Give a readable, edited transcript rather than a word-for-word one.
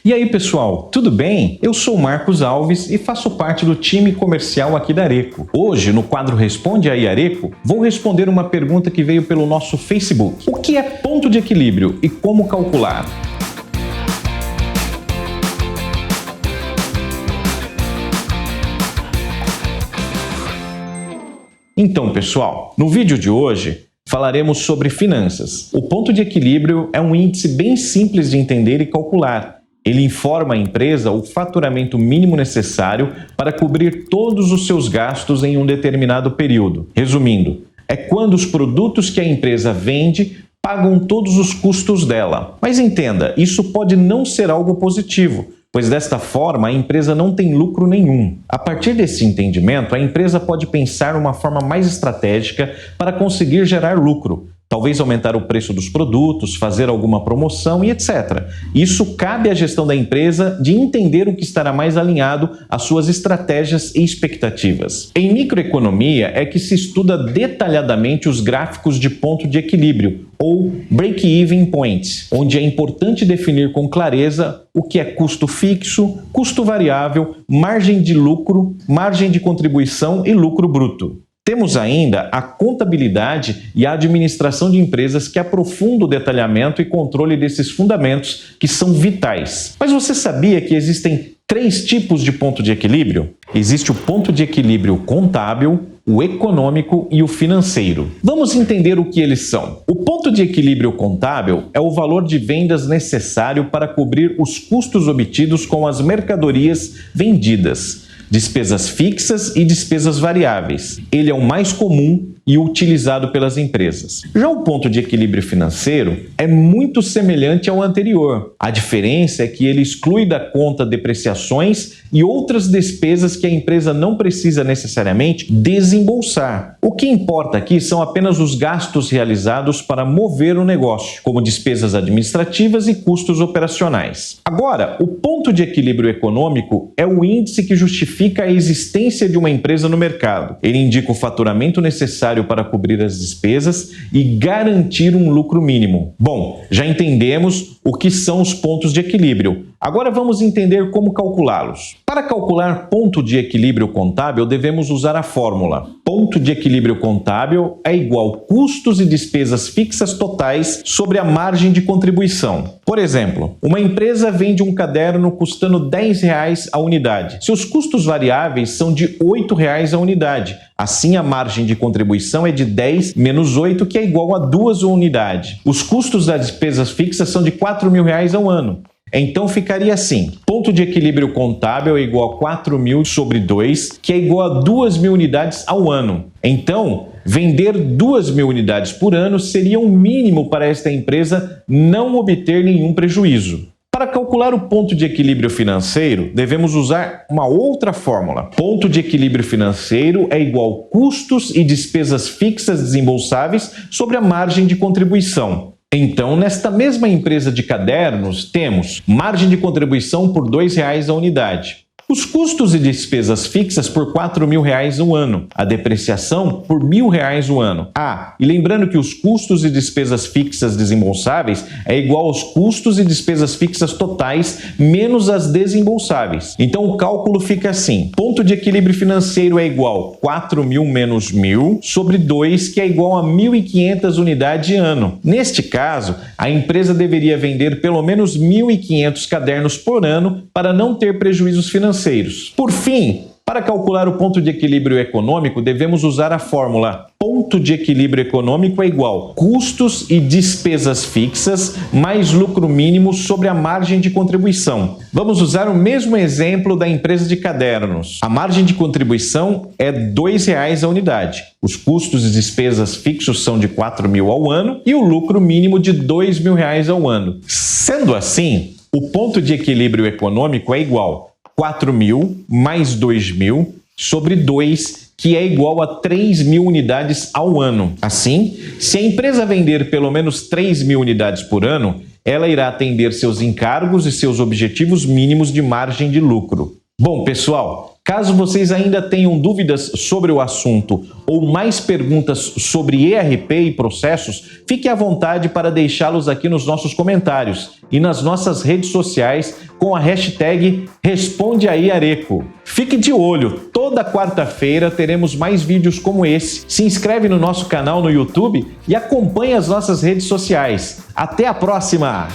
E aí pessoal, tudo bem? Eu sou Marcos Alves e faço parte do time comercial aqui da Areco. Hoje, no quadro Responde aí Areco, vou responder uma pergunta que veio pelo nosso Facebook. O que é ponto de equilíbrio e como calcular? Então pessoal, no vídeo de hoje falaremos sobre finanças. O ponto de equilíbrio é um índice bem simples de entender e calcular. Ele informa a empresa o faturamento mínimo necessário para cobrir todos os seus gastos em um determinado período. Resumindo, é quando os produtos que a empresa vende pagam todos os custos dela. Mas entenda, isso pode não ser algo positivo, pois desta forma a empresa não tem lucro nenhum. A partir desse entendimento, a empresa pode pensar uma forma mais estratégica para conseguir gerar lucro. Talvez aumentar o preço dos produtos, fazer alguma promoção e etc. Isso cabe à gestão da empresa de entender o que estará mais alinhado às suas estratégias e expectativas. Em microeconomia é que se estuda detalhadamente os gráficos de ponto de equilíbrio, ou break-even point, onde é importante definir com clareza o que é custo fixo, custo variável, margem de lucro, margem de contribuição e lucro bruto. Temos ainda a contabilidade e a administração de empresas que aprofundam o detalhamento e controle desses fundamentos que são vitais. Mas você sabia que existem 3 tipos de ponto de equilíbrio? Existe o ponto de equilíbrio contábil, o econômico e o financeiro. Vamos entender o que eles são. O ponto de equilíbrio contábil é o valor de vendas necessário para cobrir os custos obtidos com as mercadorias vendidas, despesas fixas e despesas variáveis. Ele é o mais comum e utilizado pelas empresas. Já o ponto de equilíbrio financeiro é muito semelhante ao anterior. A diferença é que ele exclui da conta depreciações e outras despesas que a empresa não precisa necessariamente desembolsar. O que importa aqui são apenas os gastos realizados para mover o negócio, como despesas administrativas e custos operacionais. Agora, o ponto de equilíbrio econômico é o índice que justifica a existência de uma empresa no mercado. Ele indica o faturamento necessário para cobrir as despesas e garantir um lucro mínimo. Bom, já entendemos o que são os pontos de equilíbrio. Agora vamos entender como calculá-los. Para calcular ponto de equilíbrio contábil, devemos usar a fórmula. Ponto de equilíbrio contábil é igual custos e despesas fixas totais sobre a margem de contribuição. Por exemplo, uma empresa vende um caderno custando R$10 a unidade. Seus custos variáveis são de R$8 a unidade. Assim, a margem de contribuição é de 10 menos 8, que é igual a 2 unidades. Os custos das despesas fixas são de R$4.000 ao ano. Então ficaria assim: ponto de equilíbrio contábil é igual a 4.000 sobre 2, que é igual a 2.000 unidades ao ano. Então, vender 2.000 unidades por ano seria um mínimo para esta empresa não obter nenhum prejuízo. Para calcular o ponto de equilíbrio financeiro, devemos usar uma outra fórmula. Ponto de equilíbrio financeiro é igual a custos e despesas fixas desembolsáveis sobre a margem de contribuição. Então, nesta mesma empresa de cadernos, temos margem de contribuição por R$2 a unidade. Os custos e despesas fixas por R$4.000 no ano. A depreciação por R$1.000 no ano. E lembrando que os custos e despesas fixas desembolsáveis é igual aos custos e despesas fixas totais menos as desembolsáveis. Então o cálculo fica assim: ponto de equilíbrio financeiro é igual a 4.000 menos 1.000 sobre 2, que é igual a 1.500 unidades ano. Neste caso, a empresa deveria vender pelo menos 1.500 cadernos por ano para não ter prejuízos financeiros. Por fim, para calcular o ponto de equilíbrio econômico, devemos usar a fórmula: ponto de equilíbrio econômico é igual a custos e despesas fixas mais lucro mínimo sobre a margem de contribuição. Vamos usar o mesmo exemplo da empresa de cadernos. A margem de contribuição é R$2 a unidade. Os custos e despesas fixos são de R$4.000 ao ano e o lucro mínimo de R$2.000 ao ano. Sendo assim, o ponto de equilíbrio econômico é igual a 4.000 mais 2.000 sobre 2, que é igual a 3.000 unidades ao ano. Assim, se a empresa vender pelo menos 3.000 unidades por ano, ela irá atender seus encargos e seus objetivos mínimos de margem de lucro. Bom, pessoal, Caso vocês ainda tenham dúvidas sobre o assunto ou mais perguntas sobre ERP e processos, fique à vontade para deixá-los aqui nos nossos comentários e nas nossas redes sociais com a hashtag RespondeAíAreco. Fique de olho, toda quarta-feira teremos mais vídeos como esse. Se inscreve no nosso canal no YouTube e acompanhe as nossas redes sociais. Até a próxima!